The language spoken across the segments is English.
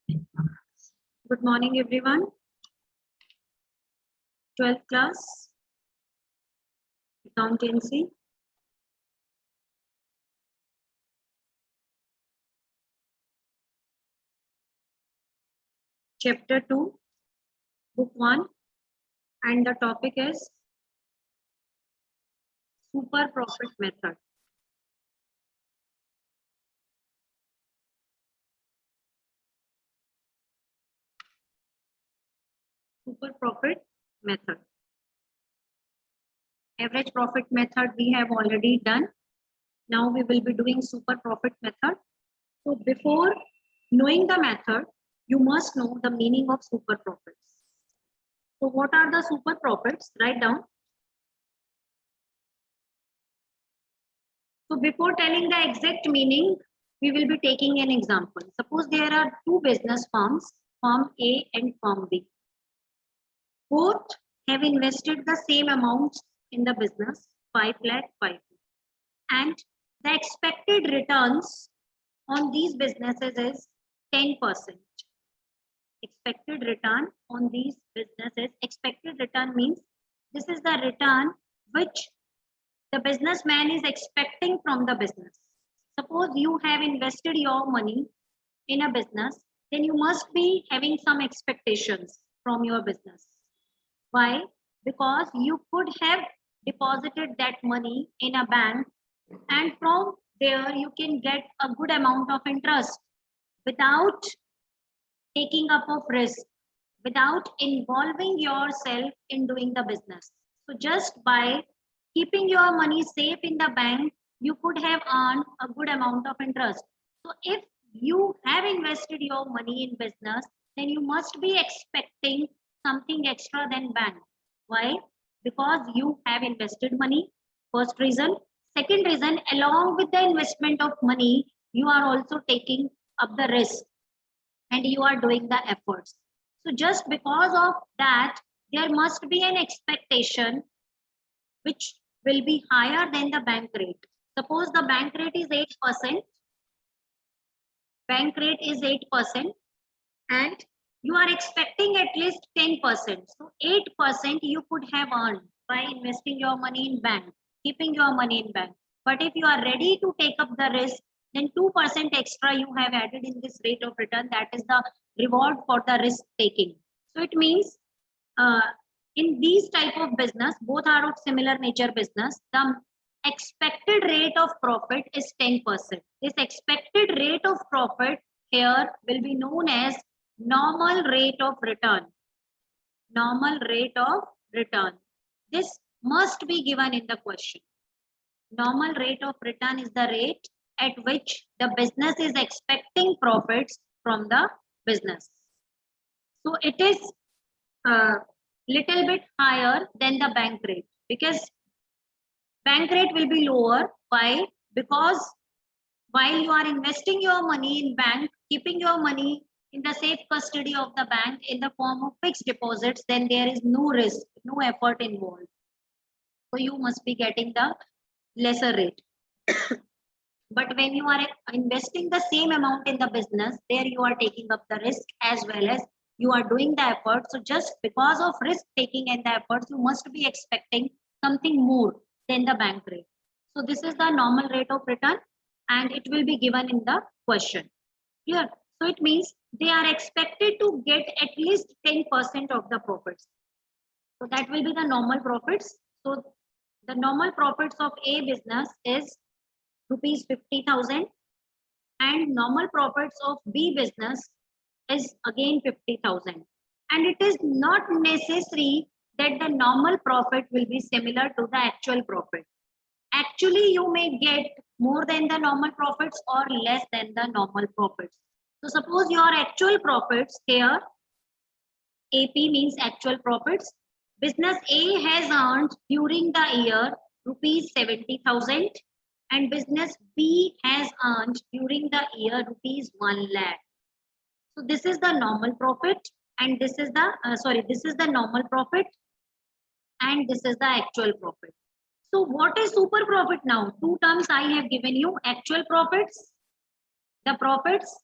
Good morning, everyone. 12th class, accountancy. Chapter 2, book 1, and the topic is super profit method. Super profit method. Average profit method we have already done. Now we will be doing super profit method. So before knowing the method, you must know the meaning of super profits. So what are the super profits? Write down. So before telling the exact meaning, we will be taking an example. Suppose there are two business firms, firm A and firm B. Both have invested the same amount in the business, 5 lakh, 5 lakh. And the expected returns on these businesses is 10%. Expected return on these businesses, expected return means this is the return which the businessman is expecting from the business. Suppose you have invested your money in a business, then you must be having some expectations from your business. Why? Because you could have deposited that money in a bank, and from there you can get a good amount of interest without taking up of risk, without involving yourself in doing the business. So just by keeping your money safe in the bank, you could have earned a good amount of interest. So if you have invested your money in business, then you must be expecting something extra than bank. Why? Because you have invested money. First reason. Second reason, along with the investment of money, you are also taking up the risk and you are doing the efforts. So just because of that, there must be an expectation which will be higher than the bank rate. Suppose the bank rate is 8%. Bank rate is 8%, and you are expecting at least 10%. So 8% you could have earned by investing your money in bank, keeping your money in bank. But if you are ready to take up the risk, then 2% extra you have added in this rate of return. That is the reward for the risk taking. So it means in these type of business, both are of similar nature business, the expected rate of profit is 10%. This expected rate of profit here will be known as normal rate of return. Normal rate of return. This must be given in the question. Normal rate of return is the rate at which the business is expecting profits from the business. So it is little bit higher than the bank rate, because bank rate will be lower. Why? Because while you are investing your money in bank, keeping your money in the safe custody of the bank in the form of fixed deposits, then there is no risk, no effort involved. So you must be getting the lesser rate. But when you are investing the same amount in the business, there you are taking up the risk as well as you are doing the effort. So just because of risk taking and the efforts, you must be expecting something more than the bank rate. So this is the normal rate of return, and it will be given in the question. Clear? So it means they are expected to get at least 10% of the profits. So that will be the normal profits. So the normal profits of A business is rupees 50,000, and normal profits of B business is again 50,000. And it is not necessary that the normal profit will be similar to the actual profit. Actually, you may get more than the normal profits or less than the normal profits. So suppose your actual profits here, AP means actual profits. Business A has earned during the year rupees 70,000, and business B has earned during the year rupees 1 lakh. So this is the normal profit, and this is the this is the normal profit, and this is the actual profit. So what is super profit now? Two terms I have given you: actual profits, the profits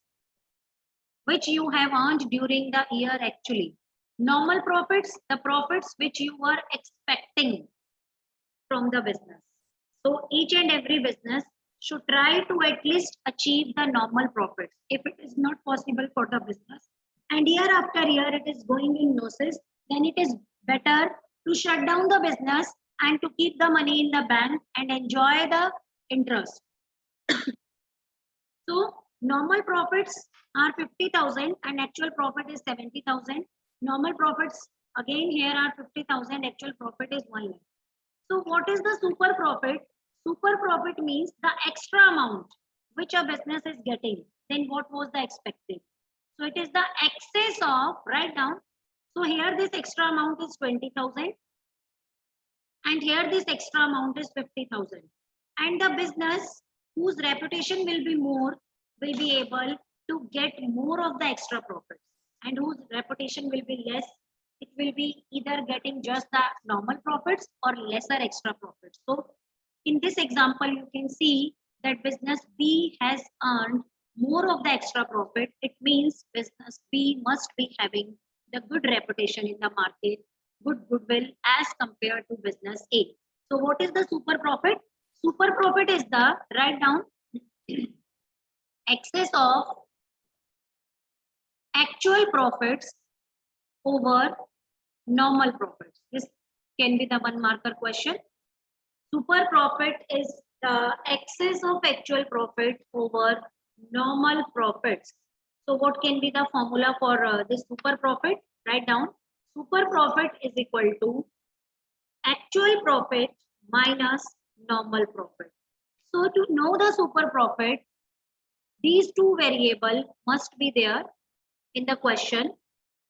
which you have earned during the year actually. Normal profits, the profits which you were expecting from the business. So each and every business should try to at least achieve the normal profits. If it is not possible for the business and year after year it is going in losses, then it is better to shut down the business and to keep the money in the bank and enjoy the interest. So normal profits are 50,000 and actual profit is 70,000. Normal profits again here are 50,000, actual profit is 1 lakh. So what is the super profit? Super profit means the extra amount which a business is getting than what was the expected. So it is the excess of, write down. So here this extra amount is 20,000 and here this extra amount is 50,000. And the business whose reputation will be more will be able to get more of the extra profits, and whose reputation will be less, it will be either getting just the normal profits or lesser extra profits. So in this example, you can see that business B has earned more of the extra profit. It means business B must be having the good reputation in the market, good goodwill as compared to business A. So what is the super profit? Super profit is the, write down, excess of actual profits over normal profits. This can be the one marker question. Super profit is the excess of actual profit over normal profits. So what can be the formula for this super profit? Write down. Super profit is equal to actual profit minus normal profit. So to know the super profit, these two variables must be there in the question,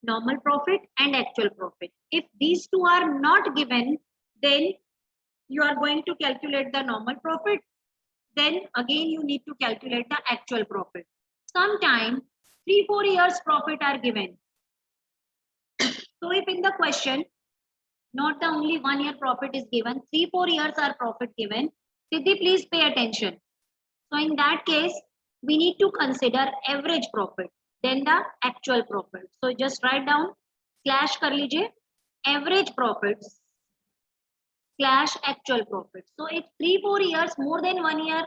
normal profit and actual profit. If these two are not given, then you are going to calculate the normal profit. Then again you need to calculate the actual profit. Sometime 3-4 years profit are given. So if in the question, not the only 1 year profit is given, 3-4 years are profit given, Siddhi, please pay attention. So in that case, we need to consider average profit, then the actual profit. So just write down slash kar lijiye, average profits slash actual profit. So if 3-4 years, more than 1 year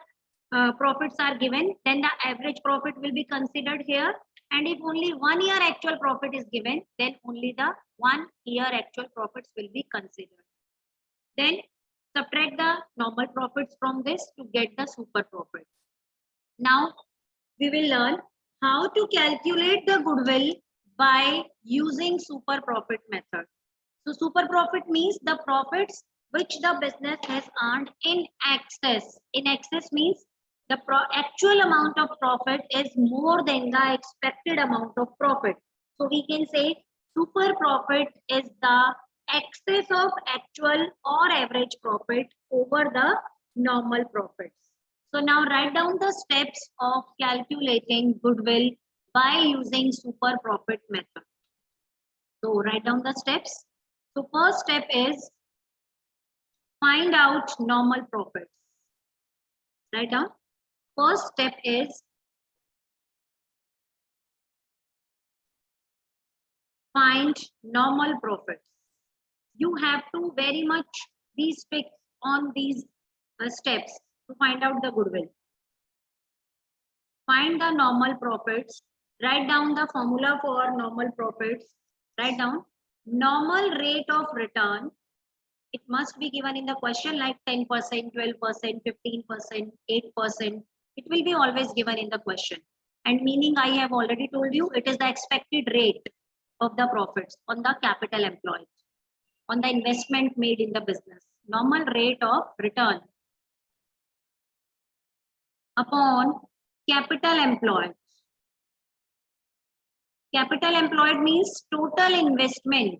profits are given, then the average profit will be considered here. And if only 1 year actual profit is given, then only the 1 year actual profits will be considered. Then subtract the normal profits from this to get the super profit. Now we will learn how to calculate the goodwill by using super profit method. So super profit means the profits which the business has earned in excess. In excess means the actual amount of profit is more than the expected amount of profit. So we can say super profit is the excess of actual or average profit over the normal profits. So now write down the steps of calculating goodwill by using super profit method. So write down the steps. So first step is find out normal profits. Write down. First step is find normal profits. You have to very much be strict on these steps to find out the goodwill. Find the normal profits. Write down the formula for normal profits. Write down normal rate of return. It must be given in the question like 10%, 12%, 15%, 8%. It will be always given in the question. And meaning I have already told you, it is the expected rate of the profits on the capital employed, on the investment made in the business. Normal rate of return upon capital employed. Capital employed means total investment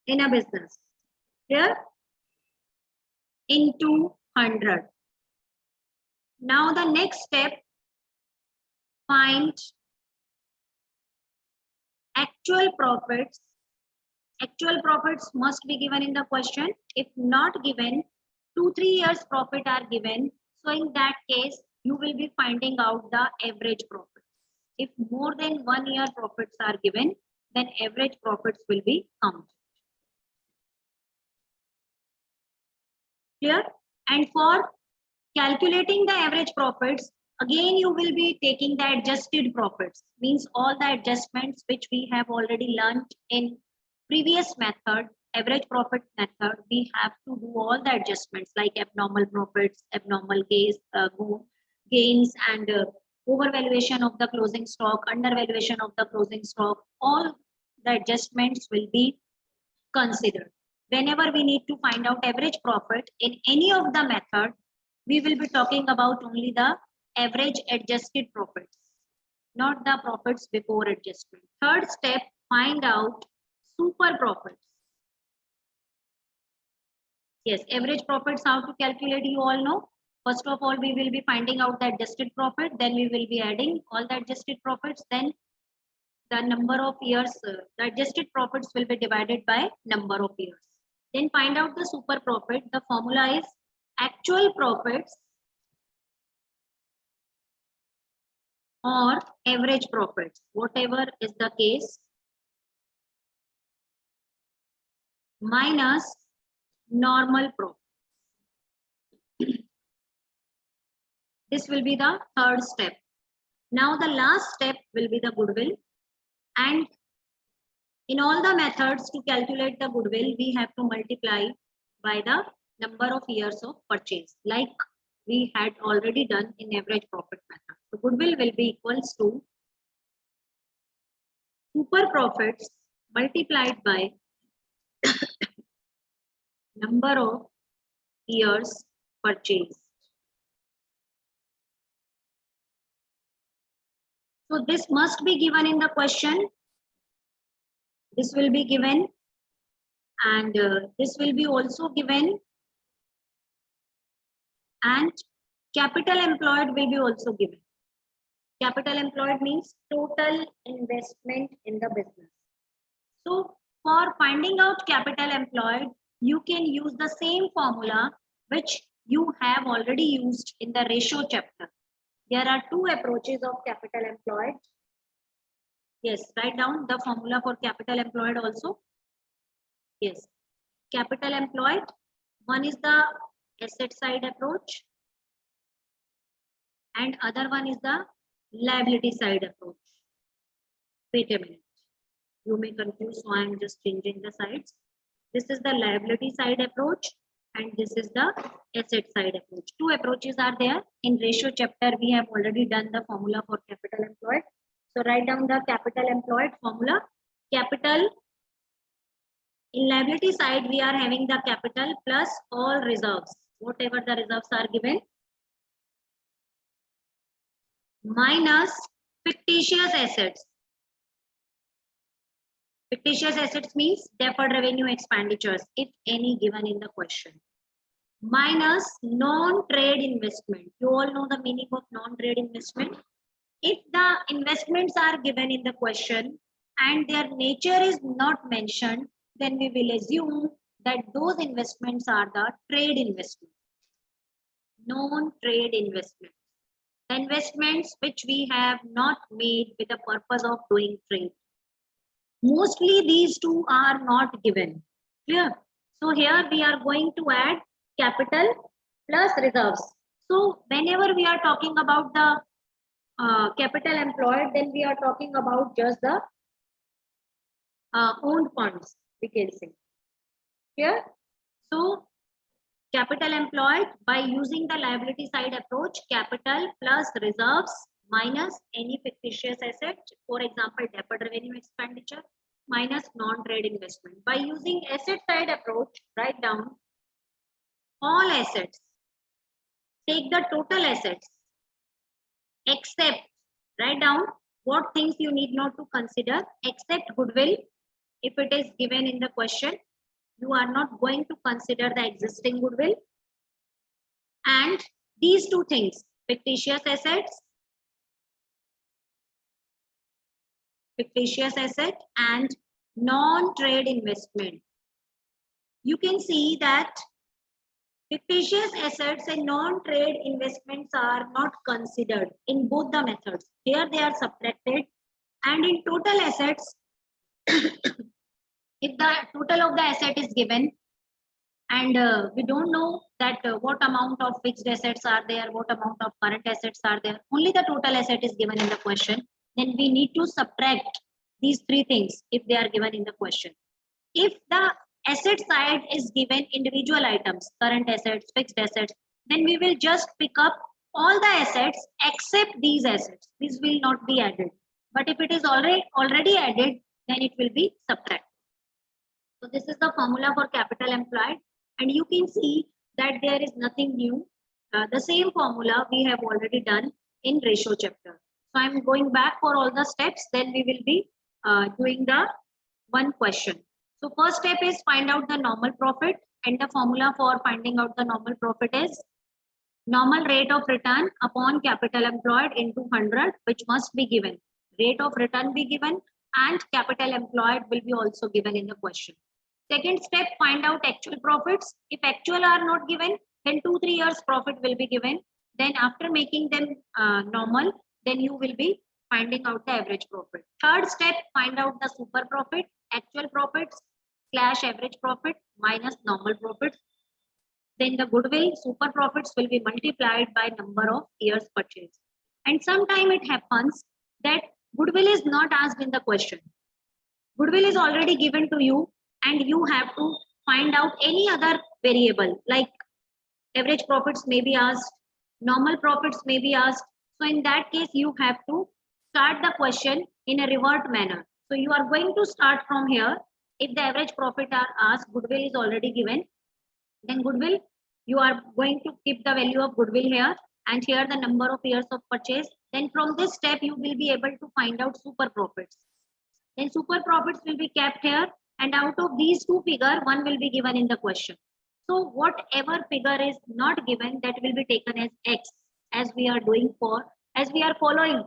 in a business. Here into 100. Now the next step, find actual profits. Actual profits must be given in the question. If not given, 2-3 years profit are given. So in that case, you will be finding out the average profit. If more than 1 year profits are given, then average profits will be counted. Clear? And for calculating the average profits, again you will be taking the adjusted profits, means all the adjustments which we have already learned in previous method, average profit method. We have to do all the adjustments like abnormal profits, abnormal gains and overvaluation of the closing stock, undervaluation of the closing stock. All the adjustments will be considered. Whenever we need to find out average profit in any of the method, we will be talking about only the average adjusted profits, not the profits before adjustment. Third step, find out super profits. Yes, average profits, how to calculate, you all know. First of all, we will be finding out the adjusted profit, then we will be adding all the adjusted profits, then the number of years, the adjusted profits will be divided by number of years. Then find out the super profit. The formula is actual profits or average profits, whatever is the case, minus normal profit. This will be the third step. Now the last step will be the goodwill. And in all the methods to calculate the goodwill, we have to multiply by the number of years of purchase, like we had already done in average profit method. So goodwill will be equals to super profits multiplied by number of years purchase. So this must be given in the question. This will be given, and this will be also given, and capital employed will be also given. Capital employed means total investment in the business. So for finding out capital employed, you can use the same formula which you have already used in the ratio chapter. There are two approaches of capital employed. Yes, write down the formula for capital employed also. Yes, capital employed, one is the asset side approach and other one is the liability side approach. Wait a minute, you may confuse, so I am just changing the sides. This is the liability side approach and this is the asset side approach. Two approaches are there. In ratio chapter, we have already done the formula for capital employed. So write down the capital employed formula. Capital, in liability side, we are having the capital plus all reserves, whatever the reserves are given, minus fictitious assets. Fictitious assets means deferred revenue expenditures, if any given in the question, minus non-trade investment. You all know the meaning of non-trade investment. If the investments are given in the question and their nature is not mentioned, then we will assume that those investments are the trade investments, non-trade investments, the investments which we have not made with the purpose of doing trade. Mostly these two are not given. Clear? So here we are going to add capital plus reserves. So whenever we are talking about the capital employed, then we are talking about just the owned funds, we can say. Clear? So capital employed, by using the liability side approach, capital plus reserves minus any fictitious asset, for example, deferred revenue expenditure, minus non-trade investment. By using asset side approach, write down all assets, take the total assets, except, write down what things you need not to consider, except goodwill. If it is given in the question, you are not going to consider the existing goodwill. And these two things, fictitious assets and non-trade investment. You can see that Fictitious assets and non-trade investments are not considered in both the methods. Here they are subtracted, and in total assets, if the total of the asset is given, and we don't know that what amount of fixed assets are there, what amount of current assets are there, only the total asset is given in the question, then we need to subtract these three things if they are given in the question. If the asset side is given individual items, current assets, fixed assets, then we will just pick up all the assets except these assets. These will not be added. But if it is already added, then it will be subtracted. So this is the formula for capital employed, and you can see that there is nothing new. The same formula we have already done in ratio chapter. So I'm going back for all the steps, then we will be doing the one question. So first step is find out the normal profit, and the formula for finding out the normal profit is normal rate of return upon capital employed into 100, which must be given. Rate of return be given and capital employed will be also given in the question. Second step, find out actual profits. If actual are not given, then 2-3 years profit will be given. Then after making them normal, then you will be finding out the average profit. Third step, find out the super profit, actual profits slash average profit minus normal profits. Then the goodwill, super profits will be multiplied by number of years purchased. And sometime it happens that goodwill is not asked in the question. Goodwill is already given to you, and you have to find out any other variable like average profits may be asked, normal profits may be asked. So in that case, you have to start the question in a revert manner. So you are going to start from here. If the average profit are asked, goodwill is already given, then goodwill, you are going to keep the value of goodwill here, and here the number of years of purchase. Then from this step, you will be able to find out super profits. Then super profits will be kept here, and out of these two figures, one will be given in the question. So whatever figure is not given, that will be taken as X, as we are doing as we are following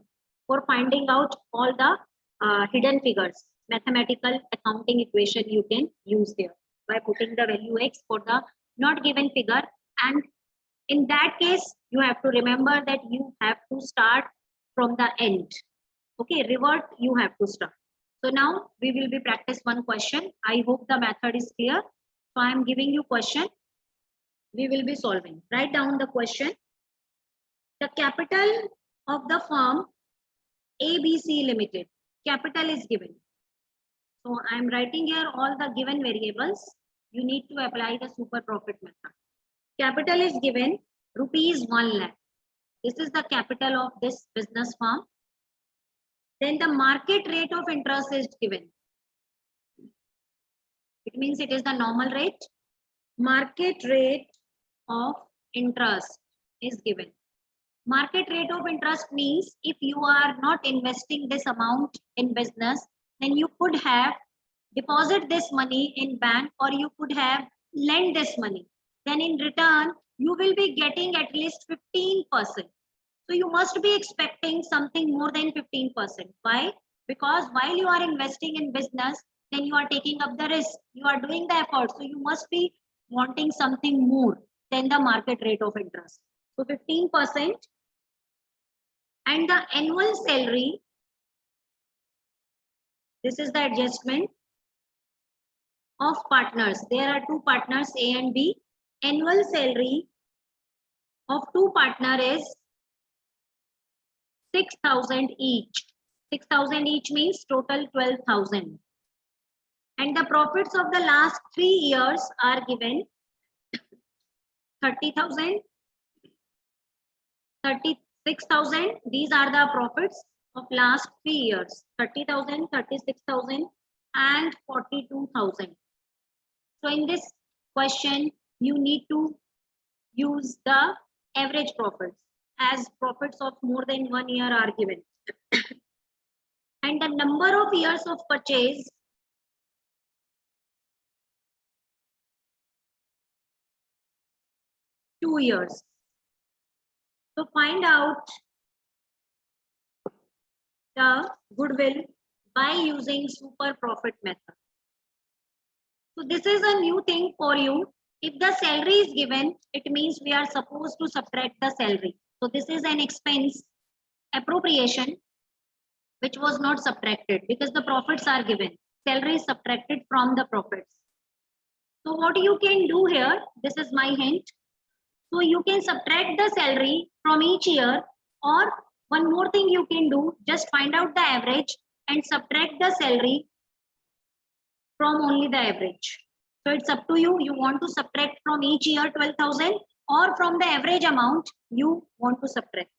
for finding out all the hidden figures. Mathematical accounting equation you can use there by putting the value X for the not given figure. And in that case, you have to remember that you have to start from the end. Okay, revert you have to start. So now we will be practice one question. I hope the method is clear. So I am giving you question. We will be solving. Write down the question. The capital of the firm ABC Limited. Capital is given. So I am writing here all the given variables. You need to apply the super profit method. Capital is given rupees 1 lakh. This is the capital of this business firm. Then the market rate of interest is given. It means it is the normal rate. Market rate of interest is given. Market rate of interest means if you are not investing this amount in business, then you could have deposit this money in bank, or you could have lend this money. Then in return, you will be getting at least 15%. So you must be expecting something more than 15%. Why? Because while you are investing in business, then you are taking up the risk. You are doing the effort. So you must be wanting something more than the market rate of interest. So 15%. And the annual salary, this is the adjustment of partners. There are two partners, A and B. Annual salary of two partners is 6,000 each. 6,000 each means total 12,000. And the profits of the last 3 years are given 30,000, 36,000. These are the profits of last 3 years. 30,000, 36,000 and 42,000. So in this question, you need to use the average profits, as profits of more than 1 year are given. And the number of years of purchase, two years. So find out the goodwill by using super profit method. So this is a new thing for you. If the salary is given, it means we are supposed to subtract the salary. So this is an expense appropriation which was not subtracted because the profits are given. Salary is subtracted from the profits. So what you can do here, this is my hint. So you can subtract the salary from each year, or one more thing you can do, just find out the average and subtract the salary from only the average. So it's up to you. You want to subtract from each year 12,000 or from the average amount you want to subtract.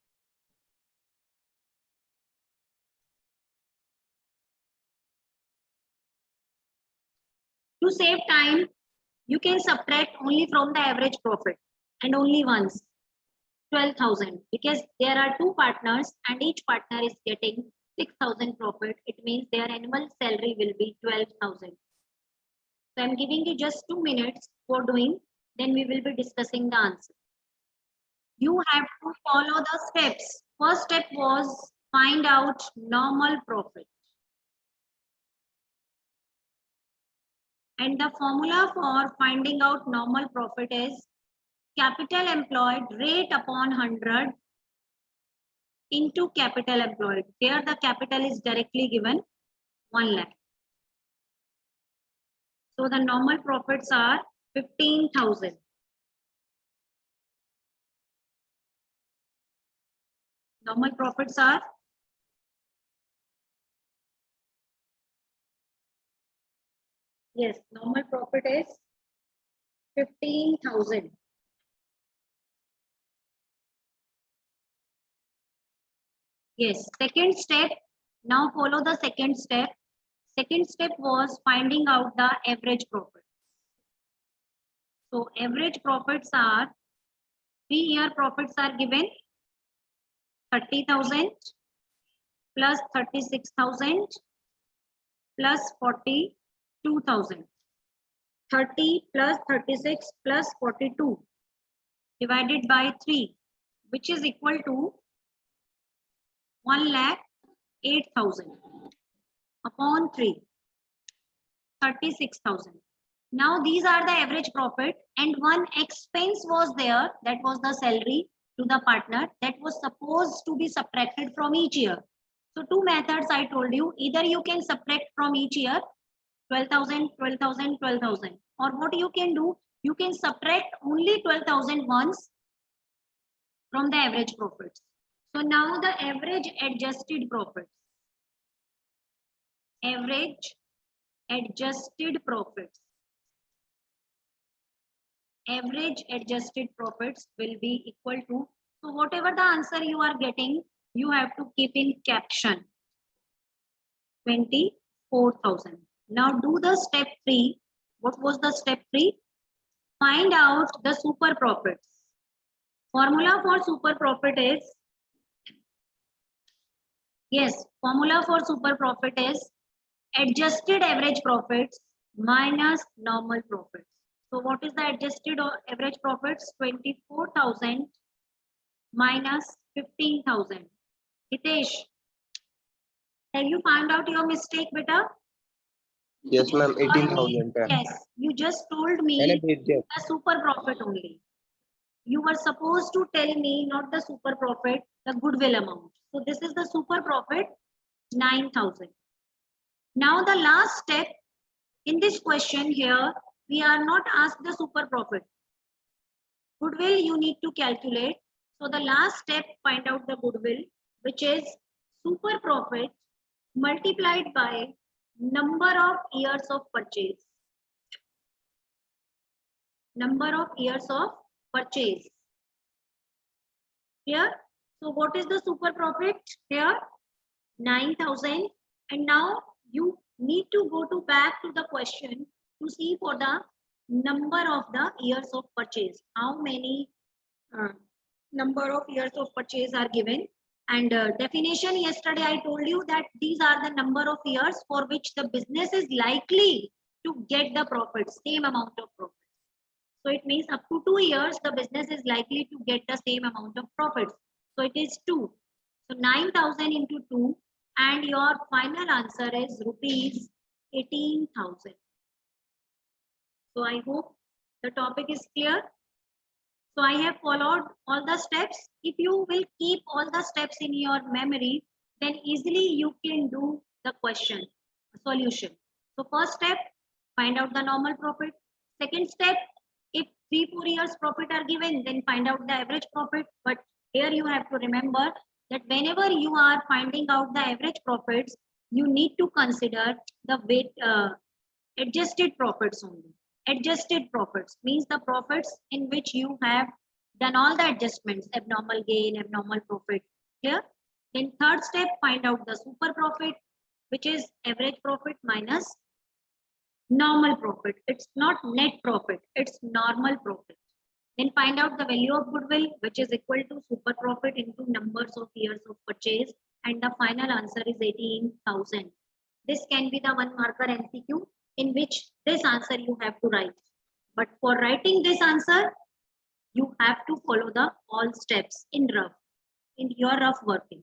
To save time, you can subtract only from the average profit and only once 12,000 because there are two partners and each partner is getting 6,000 profit. It means their annual salary will be 12,000. So I'm giving you just 2 minutes for doing, then we will be discussing the answer. You have to follow the steps. First step was find out normal profit. And the formula for finding out normal profit is capital employed rate upon 100 into capital employed. Here the capital is directly given 1 lakh. So the normal profits are 15,000. Normal profits are normal profit is 15,000. Yes, second step. Now follow the second step. Second step was finding out the average profit. So average profits are 3-year profits are given 30,000 plus 36,000 plus 42,000. 30 plus 36 plus 42 divided by 3, which is equal to 1,08,000 upon 3, 36,000. Now these are the average profit and one expense was there, that was the salary to the partner that was supposed to be subtracted from each year. So two methods I told you, either you can subtract from each year 12,000, 12,000, 12,000, or what you can do, you can subtract only 12,000 once from the average profits. So now the average adjusted profits. Average adjusted profits. Average adjusted profits will be equal to, so whatever the answer you are getting, you have to keep in caption 24,000. Now do the step 3. What was the step 3? Find out the super profits. Formula for super profit is, formula for super profit is adjusted average profits minus normal profits. So what is the adjusted or average profits? 24,000 minus 15,000. Hitesh, have you found out your mistake, beta? Yes, ma'am. 18,000. Yes, you just told me the super profit only. You were supposed to tell me not the super profit, the goodwill amount. So this is the super profit, 9,000. Now the last step in this question here, we are not asked the super profit. Goodwill you need to calculate. So the last step, find out the goodwill, which is super profit multiplied by number of years of purchase. Number of years of purchase. Here, so what is the super profit here? 9,000. And now you need to go to back to the question to see for the number of the years of purchase. How many number of years of purchase are given? And definition, yesterday I told you that these are the number of years for which the business is likely to get the profits, same amount of profits. So it means up to 2 years, the business is likely to get the same amount of profits. So it is 2. So 9,000 into 2, and your final answer is rupees 18,000. So I hope The topic is clear. So I have followed all the steps. If you will keep all the steps in your memory, then easily you can do the question solution. So first step, find out the normal profit. Second step, if 3-4 years profit are given, then find out the average profit. But here you have to remember that whenever you are finding out the average profits, you need to consider the weight adjusted profits only. Adjusted profits means the profits in which you have done all the adjustments, abnormal gain, abnormal profit. Clear? Then third step, find out the super profit, which is average profit minus normal profit. It's not net profit, it's normal profit. Then find out the value of goodwill, which is equal to super profit into numbers of years of purchase. And the final answer is 18,000. This can be the one marker MCQ in which this answer you have to write. But for writing this answer, you have to follow the all steps in your rough working.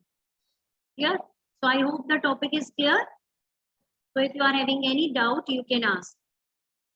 Clear? So I hope the topic is clear. So if you are having any doubt, you can ask.